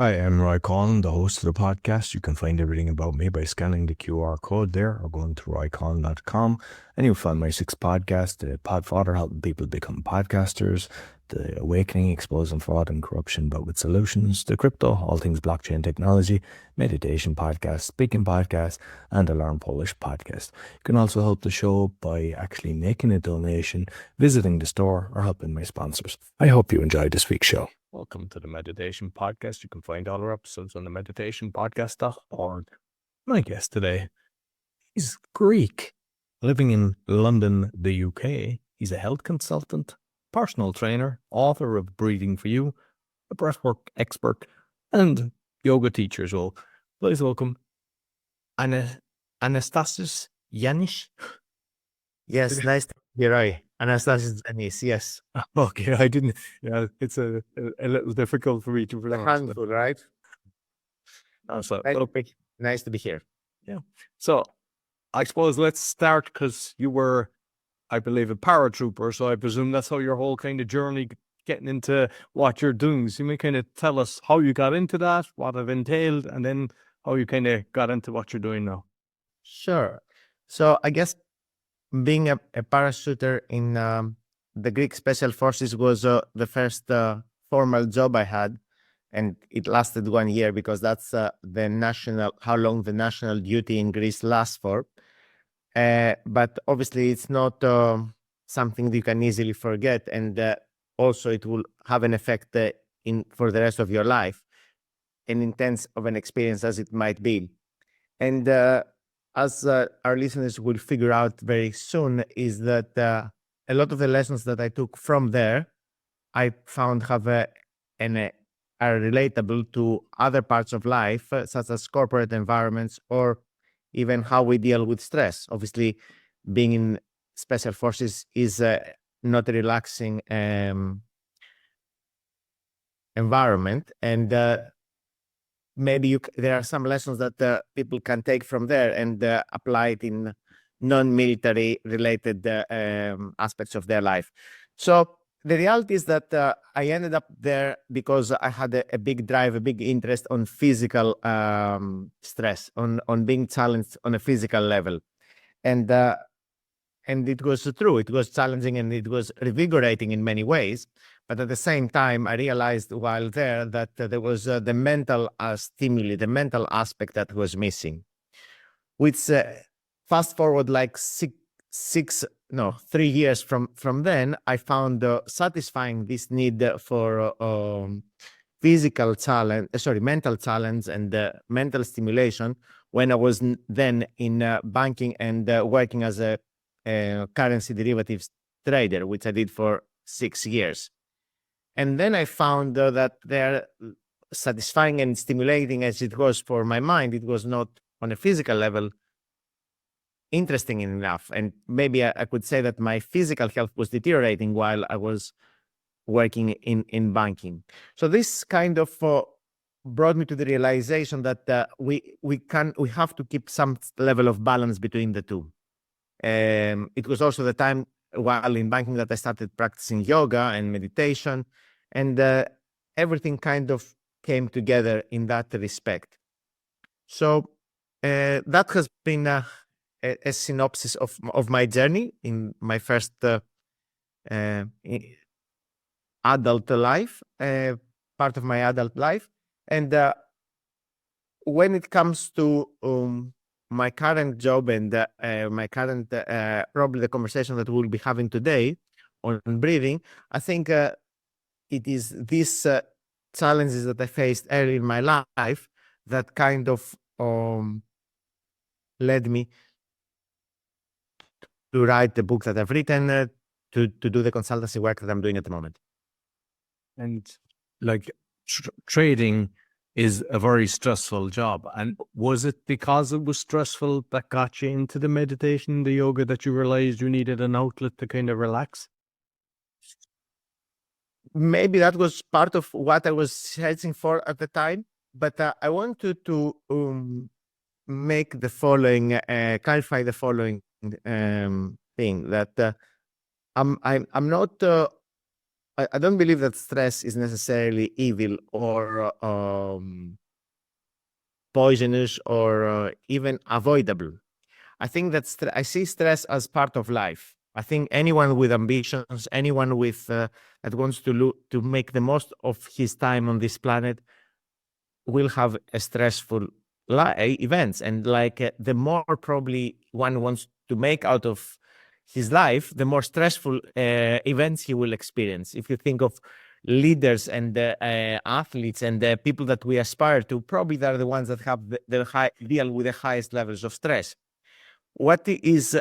Hi, I'm Roy Collin, the host of the podcast. You can find everything about me by scanning the QR code there or going to roycollin.com. And you'll find my six podcasts, the Podfather, helping people become podcasters, the Awakening, exposing fraud and corruption, but with solutions, the Crypto, all things blockchain technology, Meditation podcast, Speaking podcast, and the Learn Polish podcast. You can also help the show by actually making a donation, visiting the store, or helping my sponsors. I hope you enjoyed this week's show. Welcome to the Meditation Podcast. You can find all our episodes on the meditationpodcast.org. My guest today is Greek, living in London, the UK. He's a health consultant, personal trainer, author of Breathing for You, a breathwork expert, and yoga teacher as well. Please welcome Anastasis Tzanis. Yes, nice to hear you. Anastasis Tzanis, yes. Okay, I didn't. Yeah, it's a little difficult for me to A pronounce. handful, right? So, Nice to be here. yeah. So I suppose let's start because you were, I believe, a paratrooper. So I presume that's how your whole kind of journey getting into what you're doing. So you may kind of tell us how you got into that, what it entailed, and then how you kind of got into what you're doing now. Sure. So I guess being a parachuter in the Greek Special Forces was the first formal job I had. And it lasted 1 year because that's how long the national duty in Greece lasts for. But obviously it's not something that you can easily forget. And also it will have an effect for the rest of your life, an intense of an experience as it might be. And as our listeners will figure out very soon, is that a lot of the lessons that I took from there, I found are relatable to other parts of life, such as corporate environments or even how we deal with stress. Obviously, being in special forces is not a relaxing environment, and maybe there are some lessons that people can take from there and apply it in non-military related aspects of their life. So the reality is that I ended up there because I had a big drive, a big interest on physical stress, on being challenged on a physical level. And it was true. It was challenging and it was revigorating in many ways. But at the same time, I realized while there that there was the mental stimuli, the mental aspect that was missing. Which fast forward like 3 years from then, I found satisfying this need for mental challenge and mental stimulation when I was then in banking and working as a currency derivatives trader, which I did for 6 years. And then I found that they're satisfying and stimulating as it was for my mind. It was not on a physical level interesting enough. And maybe I could say that my physical health was deteriorating while I was working in banking. So this kind of brought me to the realization that we have to keep some level of balance between the two. It was also the time while in banking that I started practicing yoga and meditation, and everything kind of came together in that respect. So that has been a synopsis of my journey in my first adult life, part of my adult life. And when it comes to my current job and my current, probably the conversation that we'll be having today on breathing, I think it is these challenges that I faced early in my life that kind of led me to write the book that I've written, to do the consultancy work that I'm doing at the moment. And like trading is a very stressful job. And was it because it was stressful that got you into the meditation, the yoga, that you realized you needed an outlet to kind of relax? Maybe that was part of what I was searching for at the time, but I wanted to make the following, clarify the following thing, that I'm not I don't believe that stress is necessarily evil or poisonous or even avoidable. I think that I see stress as part of life. I think anyone with ambitions, anyone with that wants to make the most of his time on this planet, will have a stressful events, and like the more probably one wants to make out of his life, the more stressful events he will experience. If you think of leaders and athletes and the people that we aspire to, probably they're the ones that have deal with the highest levels of stress. What is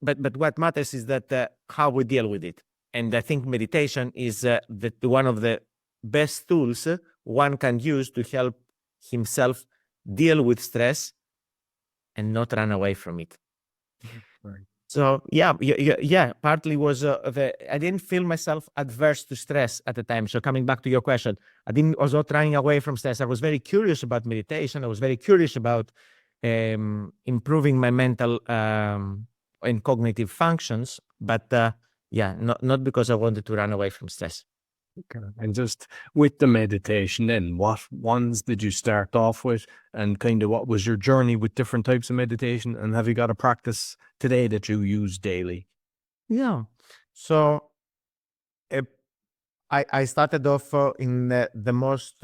but what matters is that how we deal with it. And I think meditation is one of the best tools one can use to help himself deal with stress and not run away from it. Right. So yeah, partly was I didn't feel myself adverse to stress at the time. So coming back to your question, I was not running away from stress. I was very curious about meditation. I was very curious about improving my mental and cognitive functions, but not because I wanted to run away from stress. Okay. And just with the meditation, then what ones did you start off with, and kind of what was your journey with different types of meditation, and have you got a practice today that you use daily? Yeah. So I started off in the most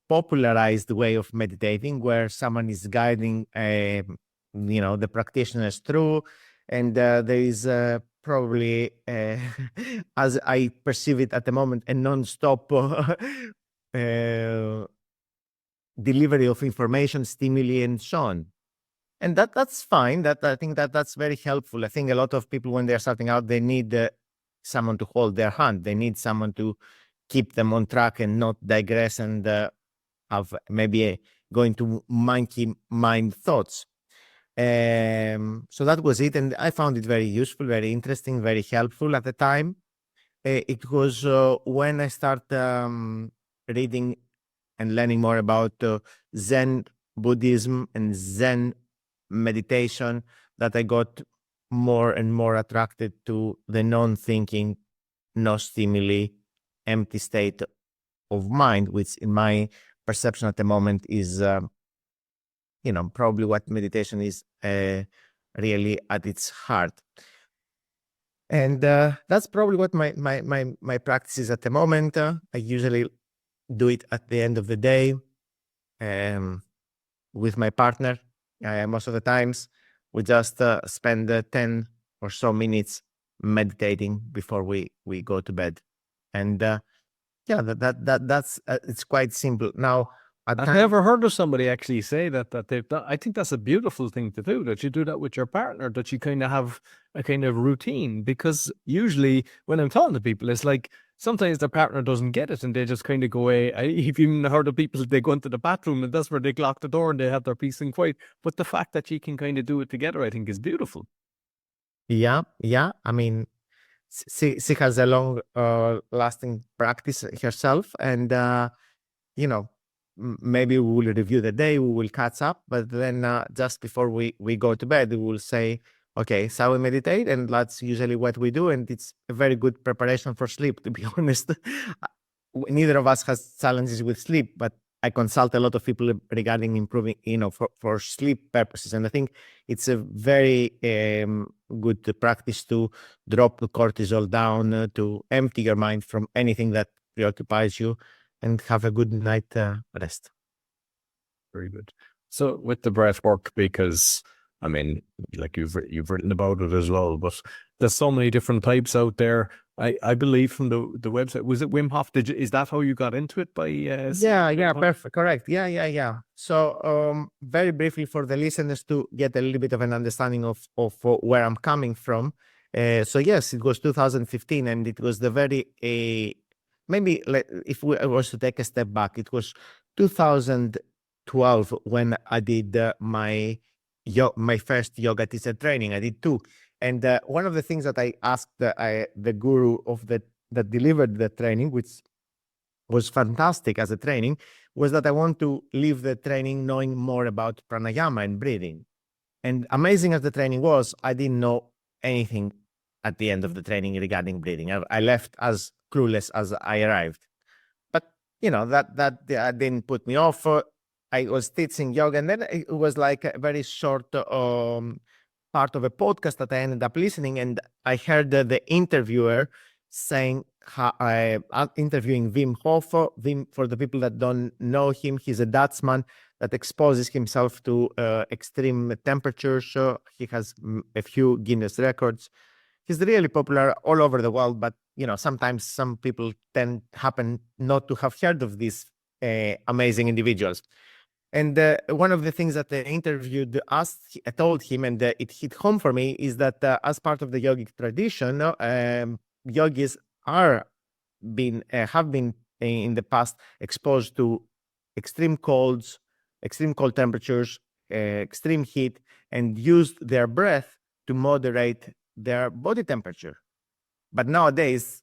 popularized way of meditating, where someone is guiding the practitioners through, and there is probably as I perceive it at the moment, a non-stop delivery of information, stimuli, and so on. And that's fine. That I think that's very helpful. I think a lot of people, when they're starting out, they need someone to hold their hand. They need someone to keep them on track and not digress and have maybe going to monkey mind thoughts. So that was it, and I found it very useful, very interesting, very helpful at the time. It was when I started reading and learning more about Zen Buddhism and Zen meditation that I got more and more attracted to the non-thinking, no stimuli, empty state of mind, which in my perception at the moment is, probably what meditation is really at its heart. And that's probably what my practice is at the moment. I usually do it at the end of the day with my partner. Most of the times we just spend 10 or so minutes meditating before we go to bed. And that's it's quite simple. Now, I've never heard of somebody actually say that they've done. I think that's a beautiful thing to do, that you do that with your partner, that you kind of have a kind of routine, because usually when I'm talking to people, it's like sometimes their partner doesn't get it and they just kind of go away. I've even heard of people, they go into the bathroom and that's where they lock the door and they have their peace and quiet. But the fact that you can kind of do it together, I think, is beautiful. Yeah. I mean, she has a long lasting practice herself, and maybe we will review the day, we will catch up, but then just before we go to bed, we will say, okay, shall we meditate? And that's usually what we do, and it's a very good preparation for sleep, to be honest. Neither of us has challenges with sleep, but I consult a lot of people regarding improving, for sleep purposes. And I think it's a very good practice to drop the cortisol down, to empty your mind from anything that preoccupies you, and have a good night rest. Very good. So with the breath work, because I mean, like you've written about it as well, but there's so many different types out there. I believe from the website, was it Wim Hof? Is that how you got into it? By Yeah, perfect, correct. Yeah. So very briefly for the listeners to get a little bit of an understanding of where I'm coming from. So yes, it was 2015, and it was the very maybe if we was to take a step back, it was 2012 when I did my first yoga teacher training. I did two. And one of the things that I asked the guru that delivered the training, which was fantastic as a training, was that I want to leave the training knowing more about pranayama and breathing. And amazing as the training was, I didn't know anything at the end of the training regarding breathing. I left as clueless as I arrived. But that didn't put me off. I was teaching yoga, and then it was like a very short part of a podcast that I ended up listening, and I heard the interviewer saying, interviewing Wim Hof. Wim, for the people that don't know him, he's a Dutchman that exposes himself to extreme temperatures. He has a few Guinness records. He's really popular all over the world, but sometimes some people happen not to have heard of these amazing individuals. And one of the things that the interviewed told him, and it hit home for me, is that as part of the yogic tradition, yogis have been in the past exposed to extreme cold temperatures, extreme heat, and used their breath to moderate their body temperature. But nowadays,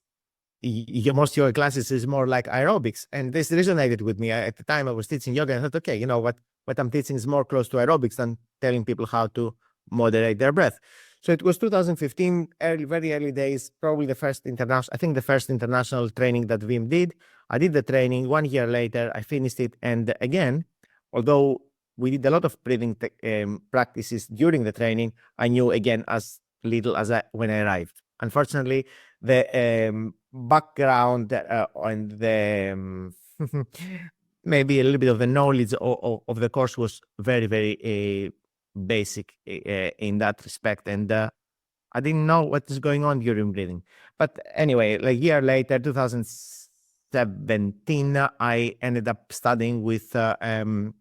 most yoga classes is more like aerobics, and this resonated with me. At the time I was teaching yoga, and I thought, okay, what I'm teaching is more close to aerobics than telling people how to moderate their breath. So it was 2015, very early days, probably the first international training that Wim did. I did the training. 1 year later, I finished it, and again, although we did a lot of breathing practices during the training, I knew again as little as when I arrived. Unfortunately, the background and the maybe a little bit of the knowledge of the course was very, very basic in that respect, and I didn't know what is going on during breathing. But anyway, a year later, 2017, I ended up studying with an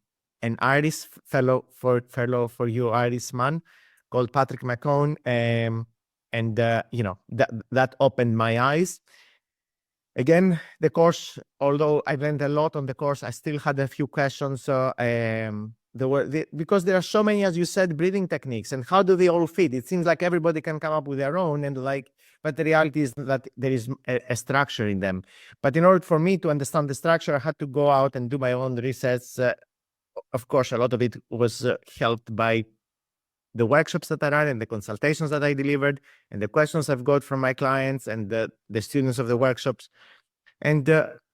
Irish fellow for you Irishman called Patrick McCone, and that opened my eyes. Again, the course, although I learned a lot on the course, I still had a few questions. Because there are so many, as you said, breathing techniques, and how do they all fit? It seems like everybody can come up with their own, but the reality is that there is a structure in them. But in order for me to understand the structure, I had to go out and do my own research. Of course, a lot of it was helped by the workshops that I ran and the consultations that I delivered and the questions I've got from my clients and the students of the workshops. And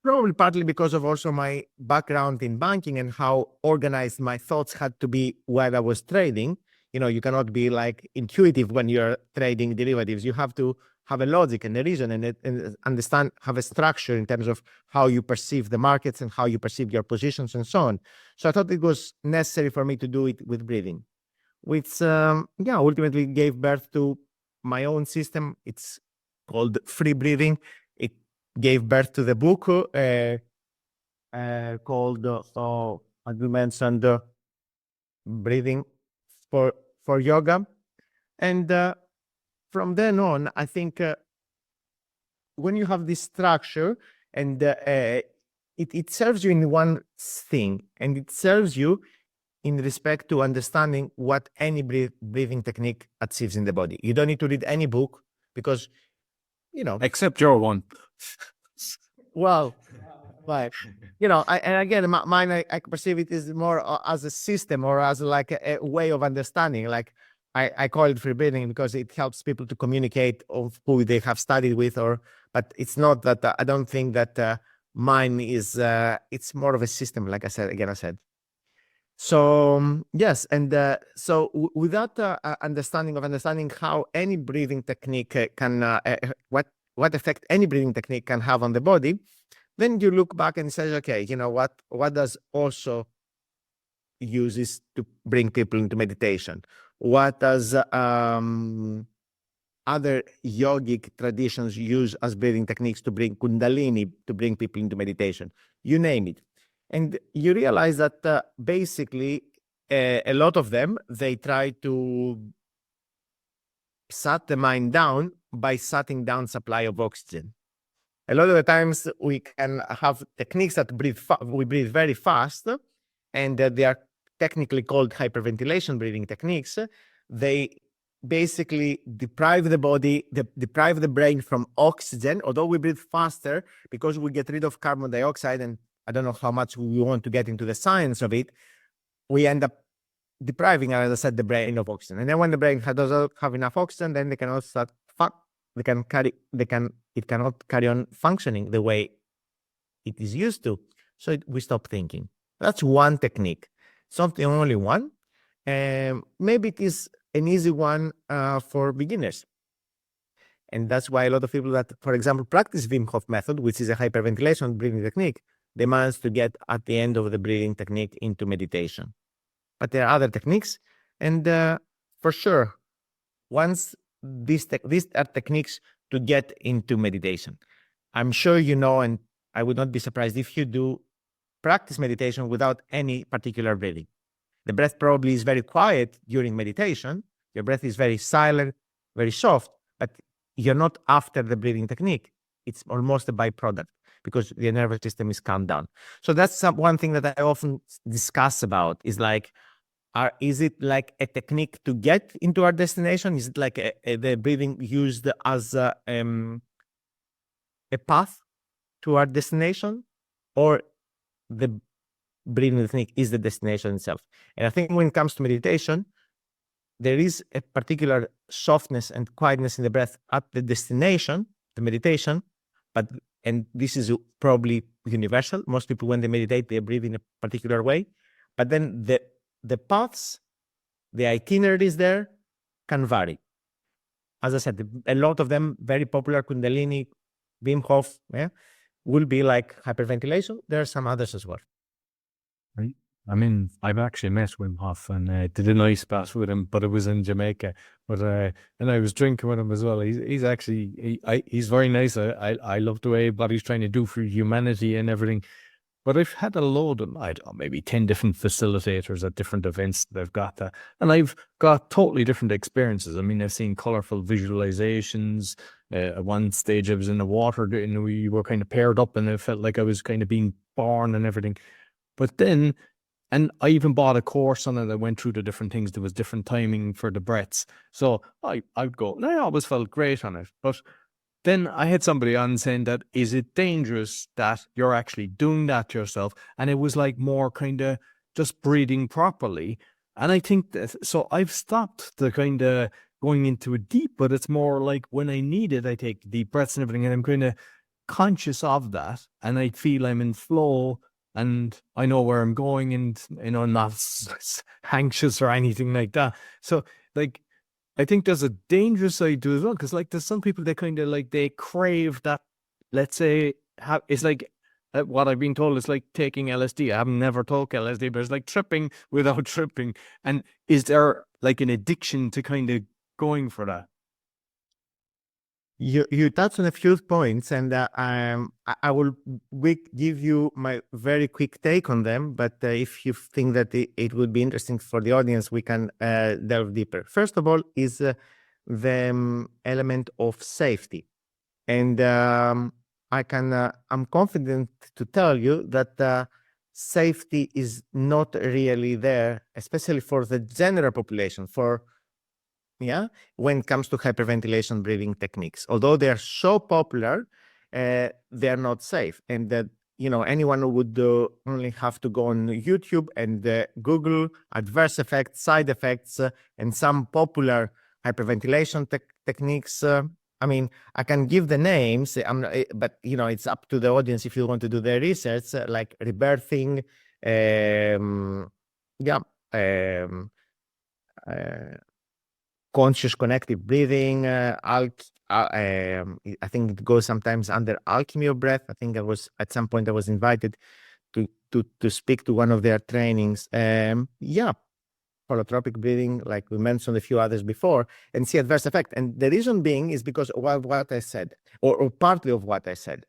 probably partly because of also my background in banking and how organized my thoughts had to be while I was trading. You cannot be like intuitive when you're trading derivatives. You have to have a logic and a reason and have a structure in terms of how you perceive the markets and how you perceive your positions and so on. So I thought it was necessary for me to do it with breathing, which ultimately gave birth to my own system. It's called Free Breathing. It gave birth to the book called, as we mentioned, Breathing for Yoga. And from then on, I think when you have this structure and it serves you in one thing, and it serves you in respect to understanding what any breathing technique achieves in the body. You don't need to read any book because, Except your one. Well, but, and again, mine, I perceive it is more as a system or as like a way of understanding. Like I call it free breathing because it helps people to communicate of who they have studied with, but it's not that I don't think that mine is, it's more of a system. Like I said. So yes, and so with that understanding how any breathing technique can, what effect any breathing technique can have on the body, then you look back and say, okay, what does also uses to bring people into meditation? What does other yogic traditions use as breathing techniques to bring Kundalini, to bring people into meditation? You name it. And you realize that basically a lot of them, they try to shut the mind down by shutting down supply of oxygen. A lot of the times we can have techniques that we breathe very fast, and they are technically called hyperventilation breathing techniques. They basically deprive the body, deprive the brain from oxygen, although we breathe faster because we get rid of carbon dioxide, and I don't know how much we want to get into the science of it. We end up depriving, as I said, the brain of oxygen. And then when the brain doesn't have enough oxygen, then they can also start it cannot carry on functioning the way it is used to. So we stop thinking. That's one technique. It's not the only one. Maybe it is an easy one for beginners. And that's why a lot of people that, for example, practice Wim Hof method, which is a hyperventilation breathing technique, they manage to get at the end of the breathing technique into meditation. But there are other techniques. And for sure, once these are techniques to get into meditation. I'm sure you know, and I would not be surprised if you do practice meditation without any particular breathing. The breath probably is very quiet during meditation. Your breath is very silent, very soft, but you're not after the breathing technique. It's almost a byproduct because the nervous system is calmed down. So that's one thing that I often discuss about is like, is it like a technique to get into our destination? Is it like the breathing used as a path to our destination, or the breathing technique is the destination itself? And I think when it comes to meditation, there is a particular softness and quietness in the breath at the destination, the meditation, and this is probably universal. Most people, when they meditate, they breathe in a particular way, but then the paths, the itineraries there can vary. As I said, a lot of them, very popular, Kundalini, Wim Hof, will be like hyperventilation. There are some others as well. Right. I mean, I've actually met Wim Hof and did an ice bath with him, but it was in Jamaica. But and I was drinking with him as well. He's actually he's very nice. I love the way what he's trying to do for humanity and everything. But I've had a load of, I don't know, maybe 10 different facilitators at different events that I've got that. And I've got totally different experiences. I mean, I've seen colorful visualizations. At one stage I was in the water and we were kind of paired up and it felt like I was kind of being born and everything. But then, and I even bought a course on it. I went through the different things. There was different timing for the breaths. So I'd go, and I always felt great on it. But then I had somebody on saying that, is it dangerous that you're actually doing that yourself? And it was like more kind of just breathing properly. And I think that, so I've stopped the kind of going into it deep, but it's more like when I need it, I take deep breaths and everything. And I'm kind of conscious of that. And I feel I'm in flow and I know where I'm going and, you know, not anxious or anything like that. So like, I think there's a dangerous side to it as well, because like there's some people that kind of like they crave that. Let's say it's like what I've been told is like taking LSD. I have never took LSD, but it's like tripping without tripping. And is there like an addiction to kind of going for that? You touched on a few points, and I will give you my very quick take on them. But if you think that it would be interesting for the audience, we can delve deeper. First of all, is the element of safety, and I'm confident to tell you that safety is not really there, especially for the general population. When it comes to hyperventilation breathing techniques, although they are so popular, they are not safe. And that, you know, anyone would only have to go on YouTube and Google adverse effects, side effects, and some popular hyperventilation techniques. I mean, I can give the names, but you know, it's up to the audience if you want to do their research, like rebirthing, conscious connective breathing, I think it goes sometimes under alchemy of breath. I think at some point I was invited to speak to one of their trainings. Holotropic breathing, like we mentioned a few others before, and see adverse effect. And the reason being is because of what I said, or partly of what I said.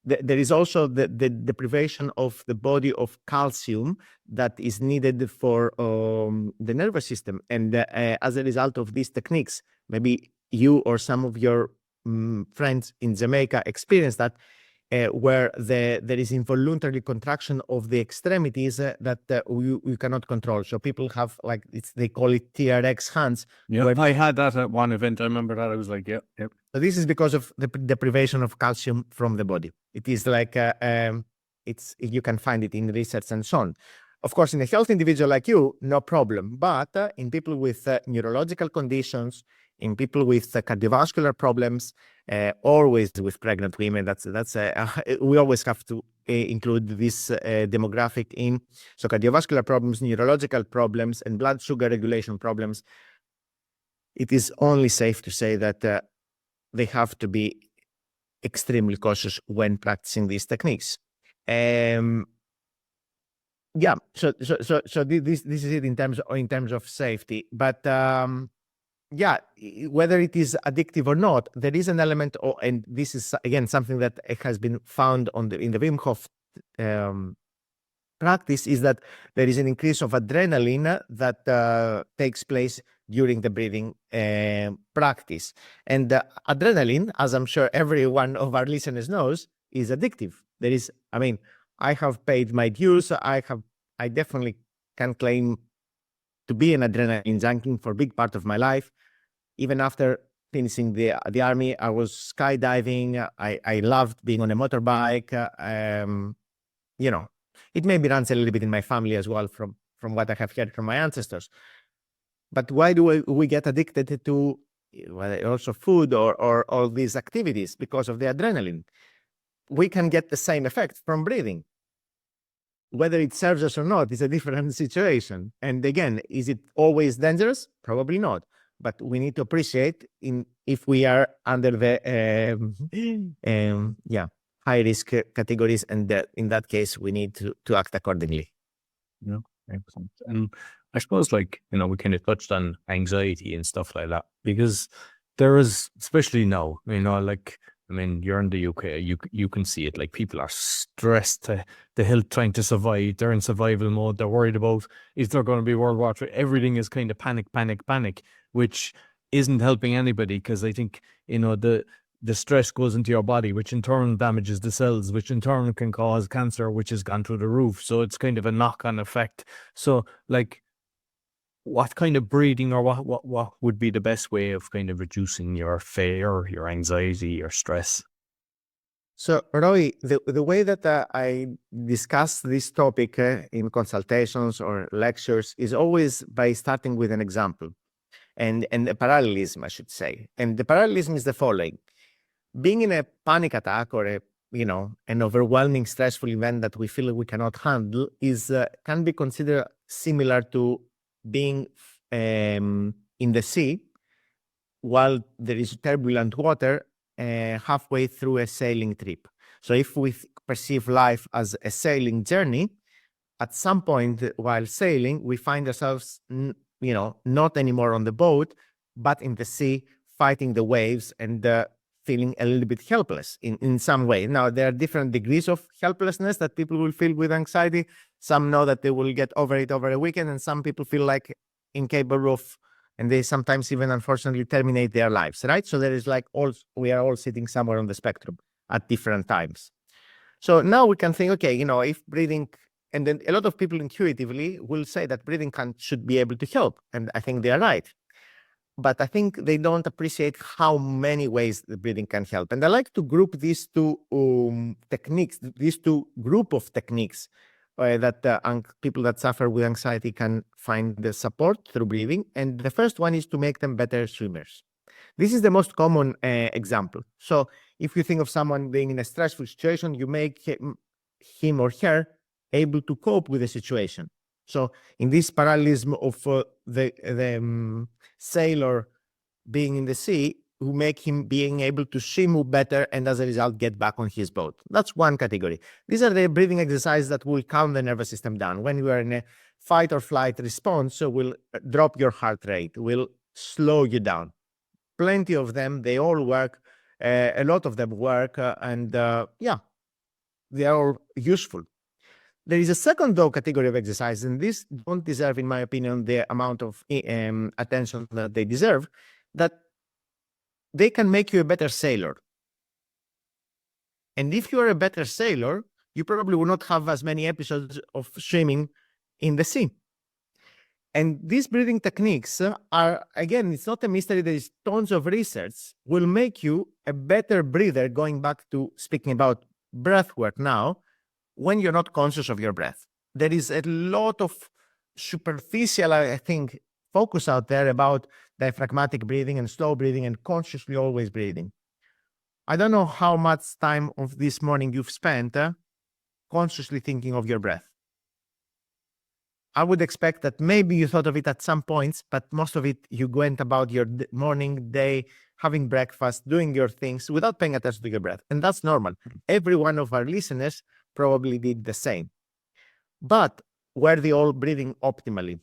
There is also the deprivation of the body of calcium that is needed for the nervous system. And as a result of these techniques, maybe you or some of your friends in Jamaica experience that, where there is involuntary contraction of the extremities that you cannot control. So people have they call it TRX hands. Yeah, I had that at one event. I remember that. I was like, yep. So this is because of the deprivation of calcium from the body. It is like you can find it in research and so on. Of course, in a healthy individual like you, no problem. But in people with neurological conditions, in people with cardiovascular problems, always with pregnant women. We always have to include this demographic in. So cardiovascular problems, neurological problems, and blood sugar regulation problems. It is only safe to say that they have to be extremely cautious when practicing these techniques. Yeah, so this is it in terms of safety. But yeah, whether it is addictive or not, there is an element, and this is again something that has been found in the Wim Hof practice, is that there is an increase of adrenaline that takes place during the breathing practice. And adrenaline, as I'm sure every one of our listeners knows, is addictive. I have paid my dues. I definitely can claim to be an adrenaline junkie for a big part of my life. Even after finishing the army, I was skydiving. I loved being on a motorbike. It maybe runs a little bit in my family as well from what I have heard from my ancestors. But why do we get addicted to also food or all these activities? Because of the adrenaline. We can get the same effect from breathing. Whether it serves us or not is a different situation. And again, is it always dangerous? Probably not. But we need to appreciate if we are under the high risk categories, and in that case, we need to act accordingly. Yeah, excellent. And I suppose, we kind of touched on anxiety and stuff like that, because there is, especially now, you're in the UK, you can see it. Like, people are stressed to the hilt trying to survive. They're in survival mode. They're worried about, is there going to be World War III? Everything is kind of panic, which isn't helping anybody, because I think, the stress goes into your body, which in turn damages the cells, which in turn can cause cancer, which has gone through the roof. So it's kind of a knock-on effect. So, what kind of breathing, or what would be the best way of kind of reducing your fear, your anxiety, your stress? So, Roy, the way that I discuss this topic in consultations or lectures is always by starting with an example and a parallelism, I should say. And the parallelism is the following. Being in a panic attack or an overwhelming stressful event that we feel we cannot handle can be considered similar to being in the sea while there is turbulent water halfway through a sailing trip. So if we perceive life as a sailing journey, at some point while sailing, we find ourselves, not anymore on the boat, but in the sea, fighting the waves and feeling a little bit helpless in some way. Now, there are different degrees of helplessness that people will feel with anxiety. Some know that they will get over it over a weekend, and some people feel like incapable of, and they sometimes even unfortunately terminate their lives, right? So there is we are all sitting somewhere on the spectrum at different times. So now we can think, okay, if breathing, and then a lot of people intuitively will say that breathing should be able to help. And I think they are right. But I think they don't appreciate how many ways the breathing can help. And I like to group these two techniques, these two group of techniques that people that suffer with anxiety can find the support through breathing. And the first one is to make them better swimmers. This is the most common example. So if you think of someone being in a stressful situation, you make him or her able to cope with the situation. So in this parallelism of the sailor being in the sea, who make him being able to swim better and as a result get back on his boat. That's one category. These are the breathing exercises that will calm the nervous system down. When you are in a fight or flight response, so will drop your heart rate, will slow you down. Plenty of them, they all work. A lot of them work, and they are all useful. There is a second, though, category of exercise, and this don't deserve, in my opinion, the amount of attention that they deserve, that they can make you a better sailor. And if you are a better sailor, you probably will not have as many episodes of swimming in the sea. And these breathing techniques are, again, it's not a mystery. There is tons of research, will make you a better breather, going back to speaking about breath work now, when you're not conscious of your breath. There is a lot of superficial, I think, focus out there about diaphragmatic breathing and slow breathing and consciously always breathing. I don't know how much time of this morning you've spent consciously thinking of your breath. I would expect that maybe you thought of it at some points, but most of it you went about your morning, day, having breakfast, doing your things without paying attention to your breath. And that's normal. Every one of our listeners probably did the same. But were they all breathing optimally?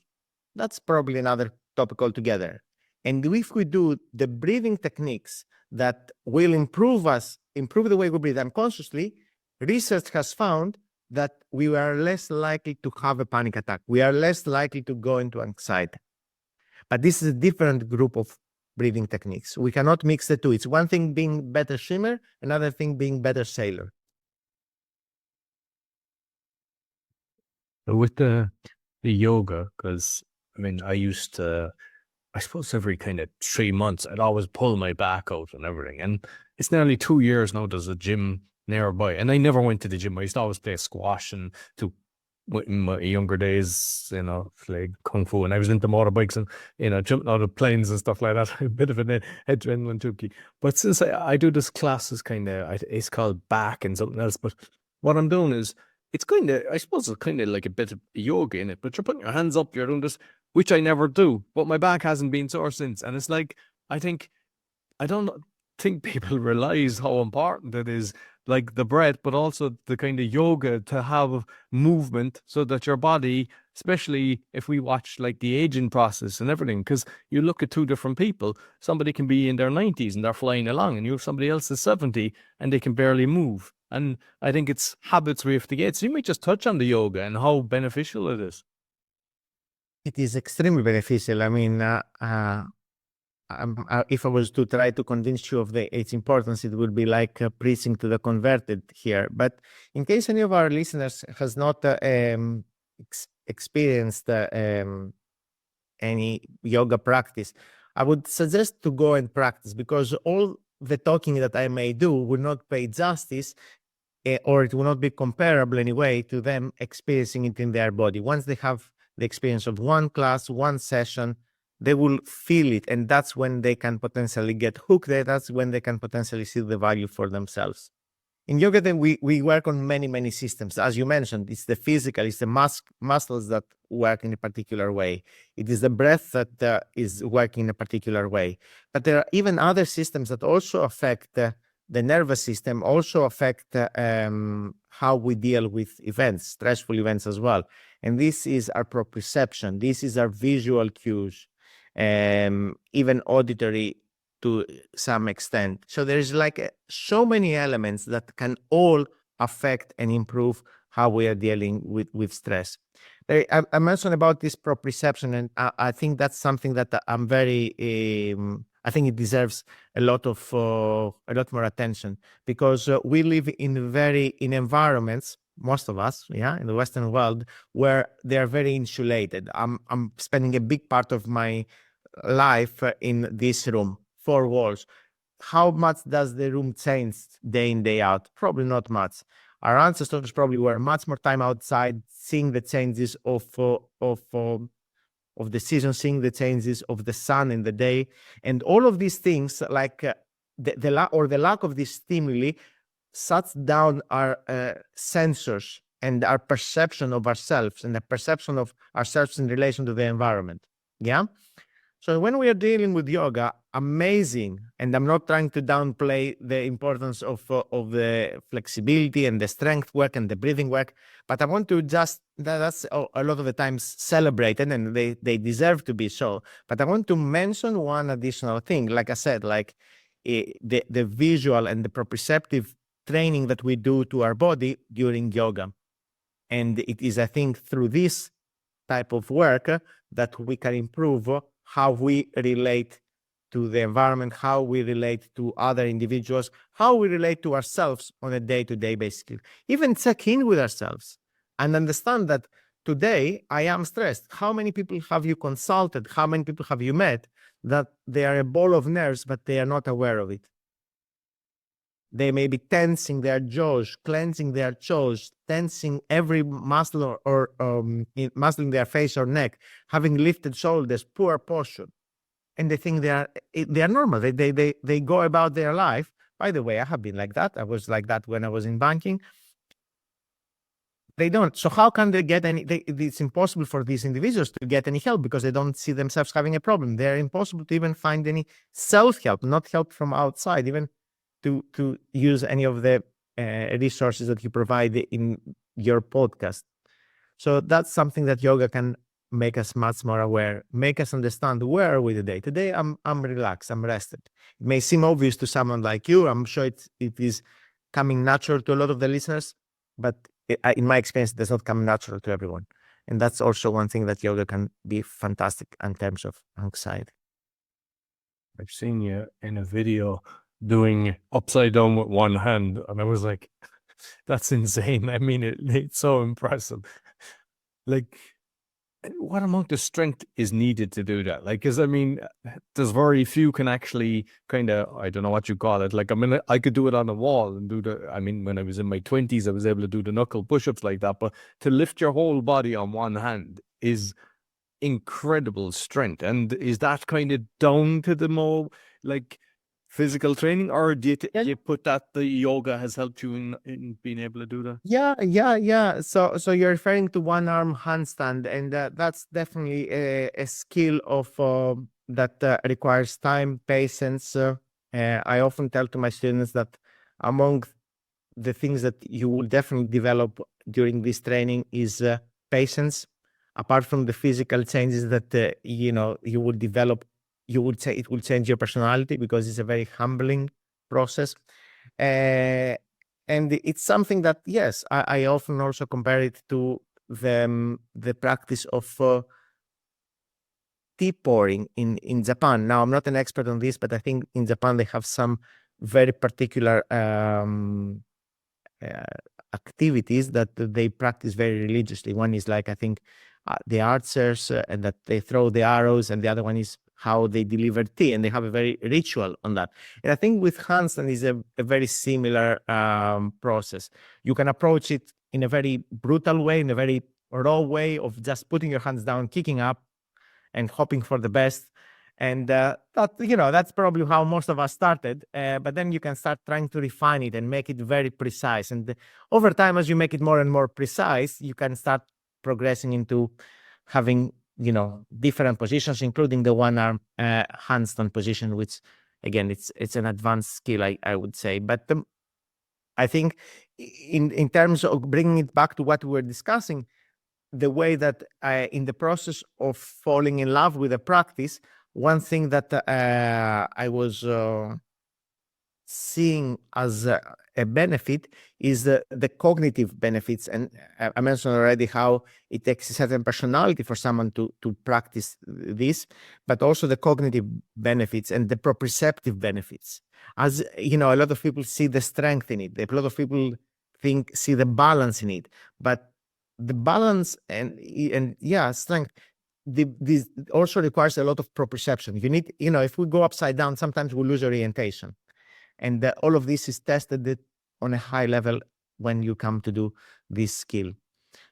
That's probably another topic altogether. And if we do the breathing techniques that will improve the way we breathe unconsciously, research has found that we are less likely to have a panic attack. We are less likely to go into anxiety. But this is a different group of breathing techniques. We cannot mix the two. It's one thing being better swimmer, another thing being better sailor. With the yoga, because I used to, I suppose every kind of 3 months, I'd always pull my back out and everything. And it's nearly 2 years now there's a gym nearby. And I never went to the gym. I used to always play squash and in my younger days, like kung fu. And I was into motorbikes and, jumping out of planes and stuff like that. A bit of an adrenaline junkie. But since I do this class, it's called back and something else. But what I'm doing is, it's I suppose it's kind of like a bit of yoga in it, but you're putting your hands up, you're doing this, which I never do, but my back hasn't been sore since. And it's like, I don't think people realize how important it is, like the breath, but also the kind of yoga to have movement so that your body, especially if we watch like the aging process and everything, because you look at two different people, somebody can be in their 90s and they're flying along, and you have somebody else is 70 and they can barely move. And I think it's habits we have to get. So you might just touch on the yoga and how beneficial it is. It is extremely beneficial. I mean, if I was to try to convince you of its importance, it would be like preaching to the converted here. But in case any of our listeners has not experienced any yoga practice, I would suggest to go and practice, because all the talking that I may do will not pay justice, or it will not be comparable anyway to them experiencing it in their body. Once they have the experience of one class, one session, they will feel it, and that's when they can potentially get hooked. That's when they can potentially see the value for themselves. In yoga, then we work on many systems. As you mentioned, it's the physical, it's the muscles that work in a particular way. It is the breath that is working in a particular way. But there are even other systems that also affect the nervous system, also affect how we deal with events, stressful events as well. And this is our proprioception. This is our visual cues, even auditory to some extent. So there is so many elements that can all affect and improve how we are dealing with stress. I mentioned about this proprioception, and I think that's something that I'm very, I think it deserves a lot more attention, because we live in environments, most of us, in the Western world, where they are very insulated. I'm spending a big part of my life in this room, 4 walls. How much does the room change day in, day out? Probably not much. Our ancestors probably were much more time outside, seeing the changes of the season, seeing the changes of the sun in the day, and all of these things, like the lack of this stimuli, shuts down our sensors and our perception of ourselves and the perception of ourselves in relation to the environment. Yeah. So when we are dealing with yoga, amazing, and I'm not trying to downplay the importance of the flexibility and the strength work and the breathing work, but I want to that's a lot of the times celebrated, and they deserve to be so. But I want to mention one additional thing, like I said, like the visual and the proprioceptive training that we do to our body during yoga. And it is, I think, through this type of work that we can improve how we relate to the environment, how we relate to other individuals, how we relate to ourselves on a day-to-day basis. Even check in with ourselves and understand that today I am stressed. How many people have you consulted? How many people have you met that they are a ball of nerves, but they are not aware of it? they may be tensing their jaws, cleansing their jaws, tensing every muscle or muscle in their face or neck, having lifted shoulders, poor posture, and they think they are normal. They go about their life. By the way, I have been like that. I was like that when I was in banking. They don't. So how can they get any? It's impossible for these individuals to get any help because they don't see themselves having a problem. They're impossible to even find any self-help, not help from outside, even to use any of the resources that you provide in your podcast. So that's something that yoga can make us much more aware, make us understand where are we today. Today, I'm relaxed, I'm rested. It may seem obvious to someone like you. I'm sure it is coming natural to a lot of the listeners, but in my experience, it does not come natural to everyone. And that's also one thing that yoga can be fantastic in terms of anxiety. I've seen you in a video doing upside down with one hand, and I was like, that's insane. I mean, it's so impressive. Like, what amount of strength is needed to do that? Like, because I mean, there's very few can actually kind of, I don't know what you call it. Like, I mean, I could do it on a wall and do the, I mean, when I was in my 20s, I was able to do the knuckle push-ups like that. But to lift your whole body on one hand is incredible strength. And is that kind of down to the more like physical training, or do you put that the yoga has helped you in being able to do that? Yeah. So you're referring to one arm handstand, and that's definitely a skill of that requires time, patience. I often tell to my students that among the things that you will definitely develop during this training is patience. Apart from the physical changes that you will develop, you would say it will change your personality because it's a very humbling process. And it's something that, yes, I often also compare it to the practice of tea pouring in Japan. Now, I'm not an expert on this, but I think in Japan they have some very particular activities that they practice very religiously. One is like, I think, the archers and that they throw the arrows, and the other one is how they deliver tea, and they have a very ritual on that. And I think with handstand is a very similar process. You can approach it in a very brutal way, in a very raw way of just putting your hands down, kicking up, and hoping for the best. And that's probably how most of us started. But then you can start trying to refine it and make it very precise. And over time, as you make it more and more precise, you can start progressing into having different positions, including the one arm handstand position, which again it's an advanced skill, I would say. But I think in terms of bringing it back to what we were discussing, the way that in the process of falling in love with a practice, one thing that I was seeing as a benefit is the cognitive benefits. And I mentioned already how it takes a certain personality for someone to practice this, but also the cognitive benefits and the proprioceptive benefits. As a lot of people see the strength in it. A lot of people see the balance in it, but the balance and strength, this also requires a lot of proprioception. You need, if we go upside down, sometimes we lose orientation. And all of this is tested on a high level when you come to do this skill.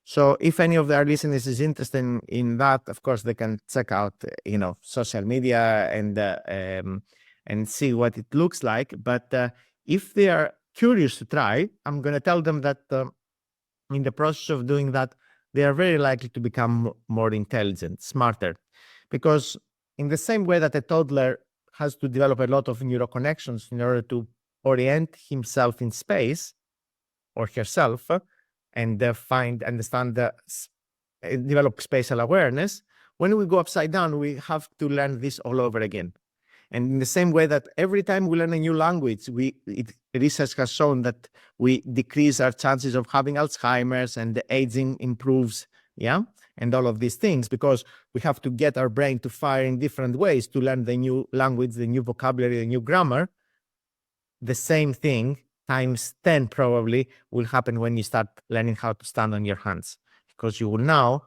So if any of our listeners is interested in that, of course, they can check out, social media and see what it looks like. But if they are curious to try, I'm going to tell them that in the process of doing that, they are very likely to become more intelligent, smarter. Because in the same way that a toddler has to develop a lot of neural connections in order to orient himself in space or herself and develop spatial awareness, when we go upside down, we have to learn this all over again. And in the same way that every time we learn a new language, research has shown that we decrease our chances of having Alzheimer's, and the aging improves, and all of these things, because we have to get our brain to fire in different ways to learn the new language, the new vocabulary, the new grammar. The same thing times 10 probably will happen when you start learning how to stand on your hands, because you will now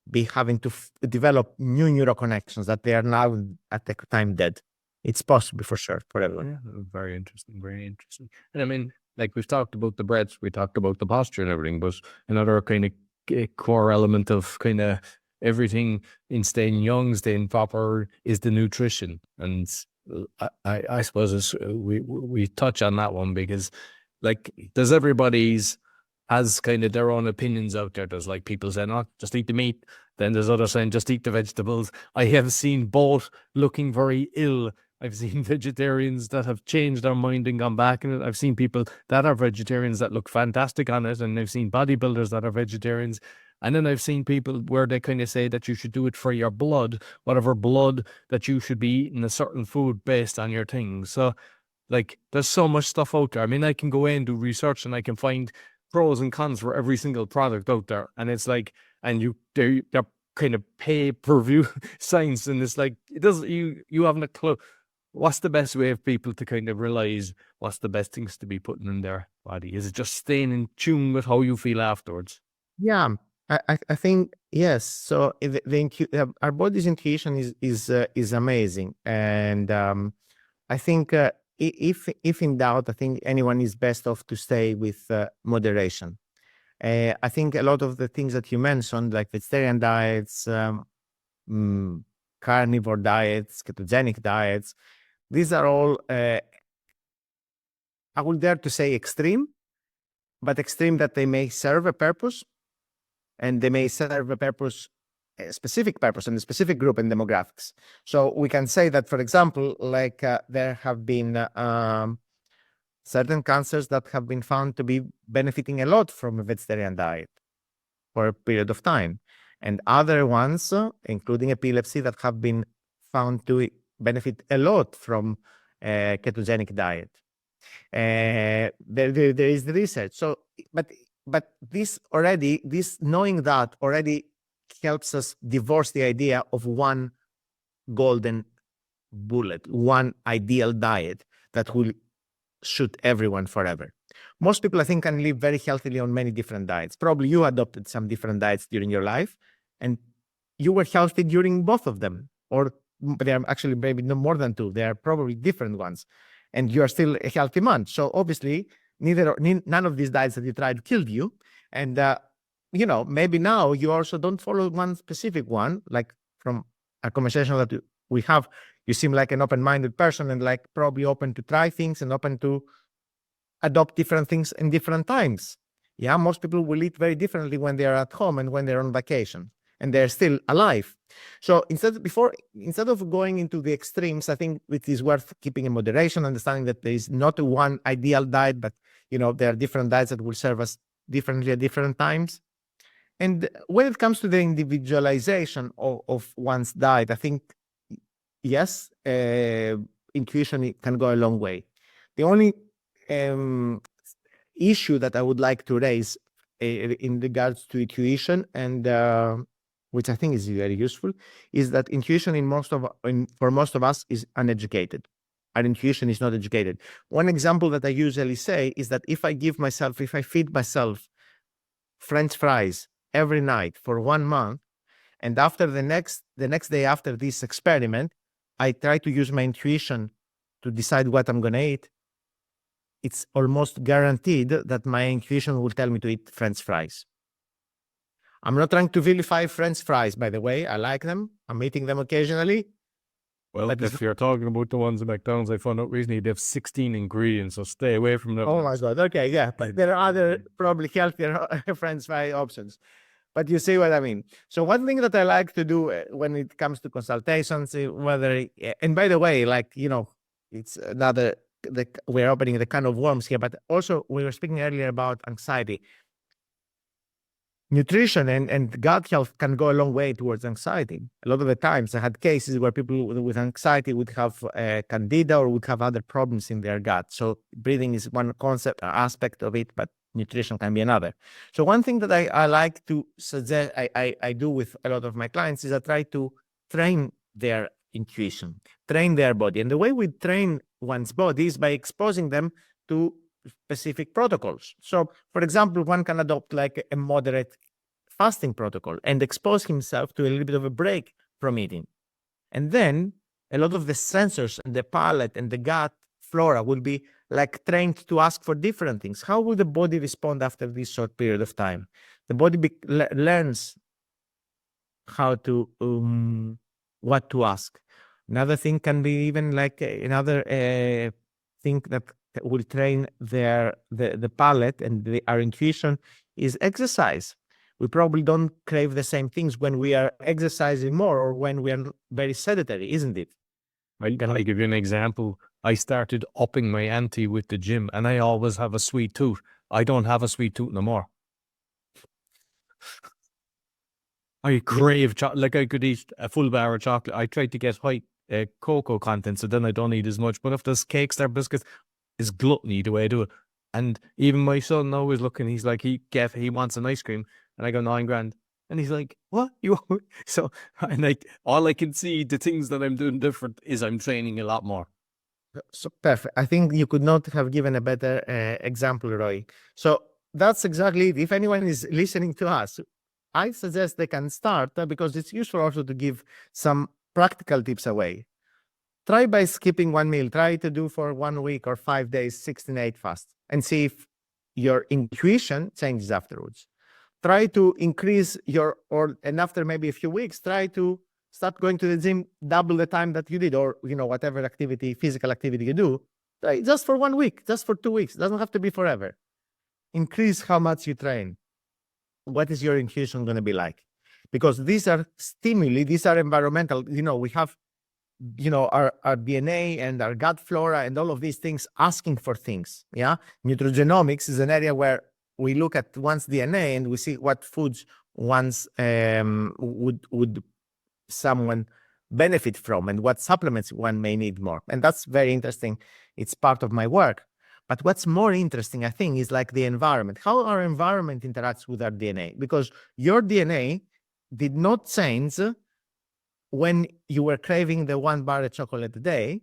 be having to develop new neural connections that they are now at the time dead. it's possible for sure for everyone. Yeah, very interesting, very interesting. And I mean, like we've talked about the breaths, we talked about the posture and everything, but another kind of core element of kind of everything in staying young, staying proper, is the nutrition. And I suppose we touch on that one because, like, there's everybody's has kind of their own opinions out there. There's like people saying, "Oh, just eat the meat." Then there's others saying, "Just eat the vegetables." I have seen both looking very ill. I've seen vegetarians that have changed their mind and gone back in it. I've seen people that are vegetarians that look fantastic on it. And I've seen bodybuilders that are vegetarians. And then I've seen people where they kind of say that you should do it for your blood, whatever blood that you should be eating a certain food based on your thing. So, like, there's so much stuff out there. I mean, I can go in and do research and I can find pros and cons for every single product out there. And it's like, and they're kind of pay-per-view science. And it's like, it doesn't, you haven't a clue. What's the best way of people to kind of realize what's the best things to be putting in their body? Is it just staying in tune with how you feel afterwards? Yeah, I think yes. So our body's intuition is amazing, and I think if in doubt, I think anyone is best off to stay with moderation. I think a lot of the things that you mentioned, like vegetarian diets, carnivore diets, ketogenic diets, these are all, I would dare to say, extreme, but extreme that they may serve a purpose, and they may serve a purpose, a specific purpose in a specific group and demographics. So we can say that, for example, like there have been certain cancers that have been found to be benefiting a lot from a vegetarian diet for a period of time, and other ones, including epilepsy, that have been found to benefit a lot from a ketogenic diet. There is the research. So, but this knowing that already helps us divorce the idea of one golden bullet, one ideal diet that will suit everyone forever. Most people, I think, can live very healthily on many different diets. Probably you adopted some different diets during your life, and you were healthy during both of them, or they are actually maybe no more than two. They are probably different ones, and you are still a healthy man. So obviously, none of these diets that you tried killed you. And maybe now you also don't follow one specific one. Like from a conversation that we have, you seem like an open-minded person and like probably open to try things and open to adopt different things in different times. Yeah, most people will eat very differently when they are at home and when they're on vacation, and they're still alive. So instead of going into the extremes, I think it is worth keeping in moderation, understanding that there is not one ideal diet, but there are different diets that will serve us differently at different times. And when it comes to the individualization of one's diet, I think yes, intuition can go a long way. The only issue that I would like to raise in regards to intuition, and which I think is very useful, is that intuition for most of us is uneducated. Our intuition is not educated. One example that I usually say is that if I feed myself French fries every night for 1 month, and after the next day after this experiment, I try to use my intuition to decide what I'm going to eat, it's almost guaranteed that my intuition will tell me to eat French fries. I'm not trying to vilify French fries, by the way. I like them. I'm eating them occasionally. Well, but if you're talking about the ones at McDonald's, I found out recently they have 16 ingredients, so stay away from them. Oh my God. Okay, yeah. But there are other probably healthier French fry options. But you see what I mean. So one thing that I like to do when it comes to consultations, and by the way, it's we're opening the can of worms here, but also we were speaking earlier about anxiety. Nutrition and gut health can go a long way towards anxiety. A lot of the times I had cases where people with anxiety would have candida or would have other problems in their gut. So breathing is one concept or aspect of it, but nutrition can be another. So one thing that I like to suggest, I do with a lot of my clients, is I try to train their intuition, train their body. And the way we train one's body is by exposing them to specific protocols. So, for example, one can adopt like a moderate fasting protocol and expose himself to a little bit of a break from eating. And then a lot of the sensors and the palate and the gut flora will be like trained to ask for different things. How will the body respond after this short period of time? The body learns how to what to ask. Another thing can be even like another thing that will train the palate and our intuition is exercise. We probably don't crave the same things when we are exercising more or when we are very sedentary, isn't it? I'll give you an example. I started upping my ante with the gym, and I always have a sweet tooth. I don't have a sweet tooth no more. I crave chocolate. Like I could eat a full bar of chocolate. I tried to get high cocoa content, so then I don't eat as much. But if there's cakes or biscuits, it's gluttony the way I do it. And even my son now is looking. He's like, he wants an ice cream, and I go $9,000, and he's like, what you? So and like all I can see, the things that I'm doing different is I'm training a lot more. So perfect. I think you could not have given a better example, Roy. So that's exactly it. If anyone is listening to us, I suggest they can start because it's useful also to give some practical tips away. Try by skipping one meal. Try to do for 1 week or 5 days, 16/8 fast, and see if your intuition changes afterwards. Try to increase and after maybe a few weeks, try to start going to the gym double the time that you did, or whatever activity, physical activity you do, just for 1 week, just for 2 weeks. It doesn't have to be forever. Increase how much you train. What is your intuition going to be like? Because these are stimuli, these are environmental. We have, our DNA and our gut flora and all of these things asking for things. Yeah. Nutrigenomics is an area where we look at one's DNA and we see what foods one's would someone benefit from and what supplements one may need more. And that's very interesting. It's part of my work. But what's more interesting, I think, is like the environment, how our environment interacts with our DNA. Because your DNA did not change when you were craving the 1 bar of chocolate a day.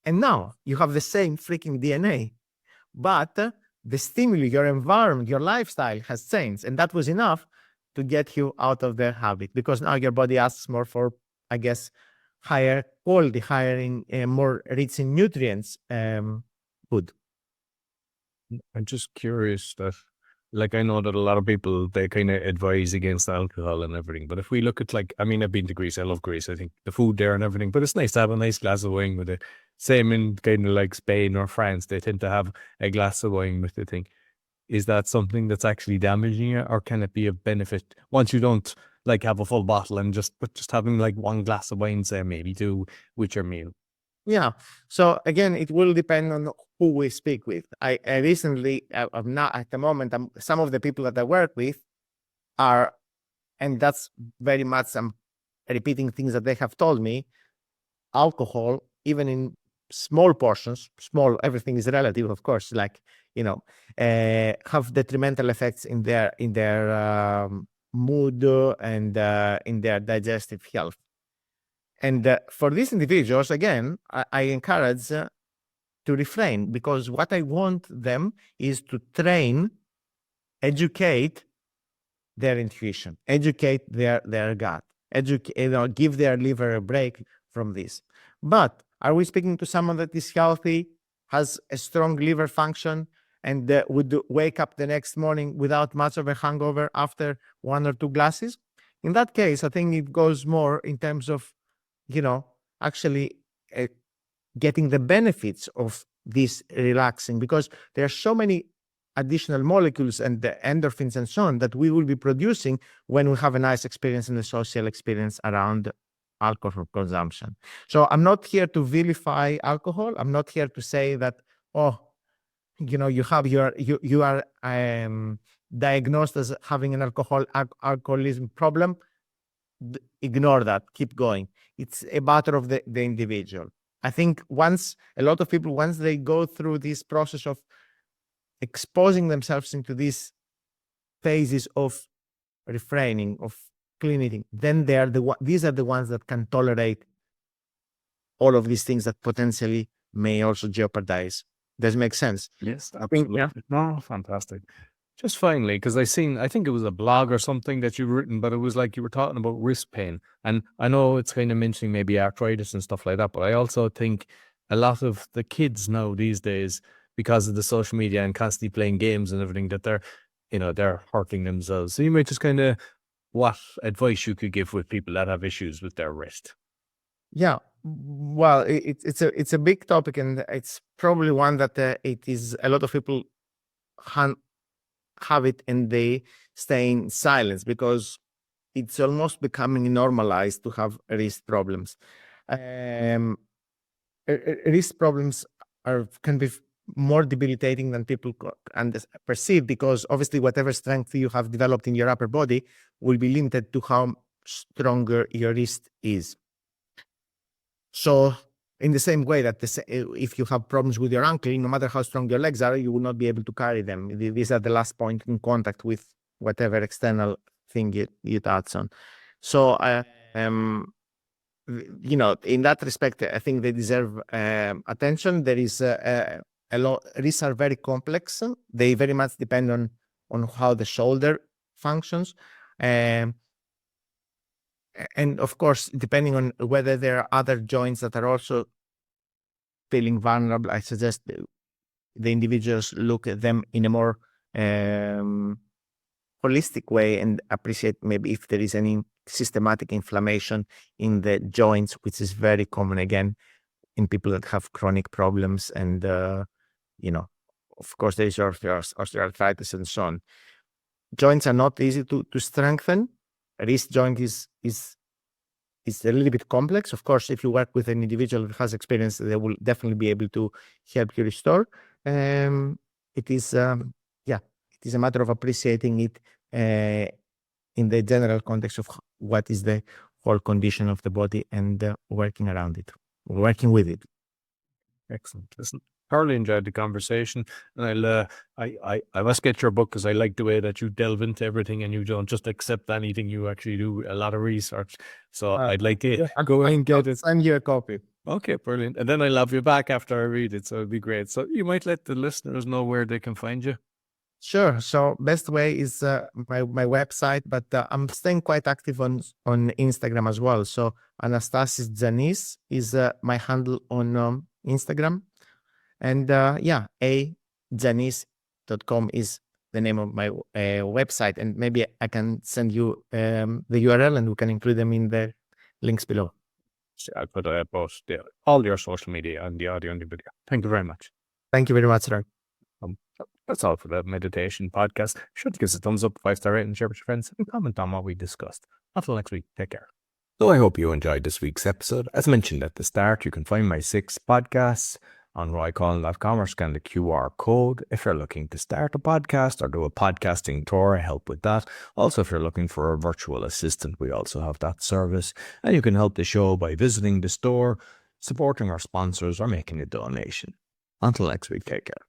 And now you have the same freaking DNA. But the stimuli, your environment, your lifestyle has changed. And that was enough to get you out of the habit, because now your body asks more for, I guess, higher quality, higher in more rich in nutrients food. I'm just curious that, like, I know that a lot of people, they kind of advise against alcohol and everything. But if we look at, like, I mean, I've been to Greece. I love Greece. I think the food there and everything. But it's nice to have a nice glass of wine with it. Same in kind of like Spain or France. They tend to have a glass of wine with the thing. Is that something that's actually damaging you, or can it be a benefit once you don't like have a full bottle and just having like 1 glass of wine, say maybe 2 with your meal? Yeah. So again, it will depend on who we speak with. I recently, I'm not at the moment, some of the people that I work with are, and that's very much, I'm repeating things that they have told me, alcohol, even in small portions, everything is relative, of course, like, have detrimental effects in their mood and in their digestive health. And for these individuals, again, I encourage to refrain, because what I want them is to train, educate their intuition, educate their gut, give their liver a break from this. But are we speaking to someone that is healthy, has a strong liver function, and would wake up the next morning without much of a hangover after 1 or 2 glasses? In that case, I think it goes more in terms of, actually getting the benefits of this relaxing, because there are so many additional molecules and the endorphins and so on that we will be producing when we have a nice experience and a social experience around alcohol consumption. So I'm not here to vilify alcohol. I'm not here to say that, you are diagnosed as having an alcoholism problem. Ignore that. Keep going. It's a matter of the individual. I think once they go through this process of exposing themselves into these phases of refraining, of clean eating, then these are the ones that can tolerate all of these things that potentially may also jeopardize. Does it make sense? Yes, absolutely. Yeah. No, fantastic. Just finally, because I think it was a blog or something that you've written, but it was like you were talking about wrist pain. And I know it's kind of mentioning maybe arthritis and stuff like that, but I also think a lot of the kids now these days, because of the social media and constantly playing games and everything, that they're hurting themselves. So you might just kind of, what advice you could give with people that have issues with their wrist? Yeah, well, it's a big topic, and it's probably one that it is a lot of people have it and they stay in silence because it's almost becoming normalized to have wrist problems. Wrist problems can be more debilitating than people perceive, because obviously whatever strength you have developed in your upper body will be limited to how stronger your wrist is. So in the same way that if you have problems with your ankle, no matter how strong your legs are, you will not be able to carry them. These are the last point in contact with whatever external thing you touch on. So, in that respect, I think they deserve attention. There is a lot. Risks are very complex. They very much depend on how the shoulder functions. And of course, depending on whether there are other joints that are also feeling vulnerable, I suggest the individuals look at them in a more holistic way and appreciate maybe if there is any systematic inflammation in the joints, which is very common again in people that have chronic problems. And, of course, there is osteoarthritis and so on. Joints are not easy to strengthen. Wrist joint is a little bit complex. Of course, if you work with an individual who has experience, they will definitely be able to help you restore. It is a matter of appreciating it in the general context of what is the whole condition of the body and working around it, working with it. Excellent. Listen, thoroughly enjoyed the conversation, and I must get your book because I like the way that you delve into everything and you don't just accept anything. You actually do a lot of research. So I'd like to go and get it. Send you a copy. Okay, brilliant. And then I'll have you back after I read it. So it'd be great. So you might let the listeners know where they can find you. Sure. So best way is my website, but I'm staying quite active on Instagram as well. So Anastasis Tzanis is my handle on Instagram. And Tzanis.com is the name of my website. And maybe I can send you the URL and we can include them in the links below. So I'll put both all your social media and the audio and the video. Thank you very much. Thank you very much, Ron. That's all for the meditation podcast. Be sure to give us a thumbs up, 5-star rating, share with your friends, and comment on what we discussed. Until next week, take care. So I hope you enjoyed this week's episode. As mentioned at the start, you can find my 6 podcasts on roycollin.com or scan the QR code if you're looking to start a podcast or do a podcasting tour. I help with that. Also, if you're looking for a virtual assistant, we also have that service. And you can help the show by visiting the store, supporting our sponsors, or making a donation. Until next week, take care.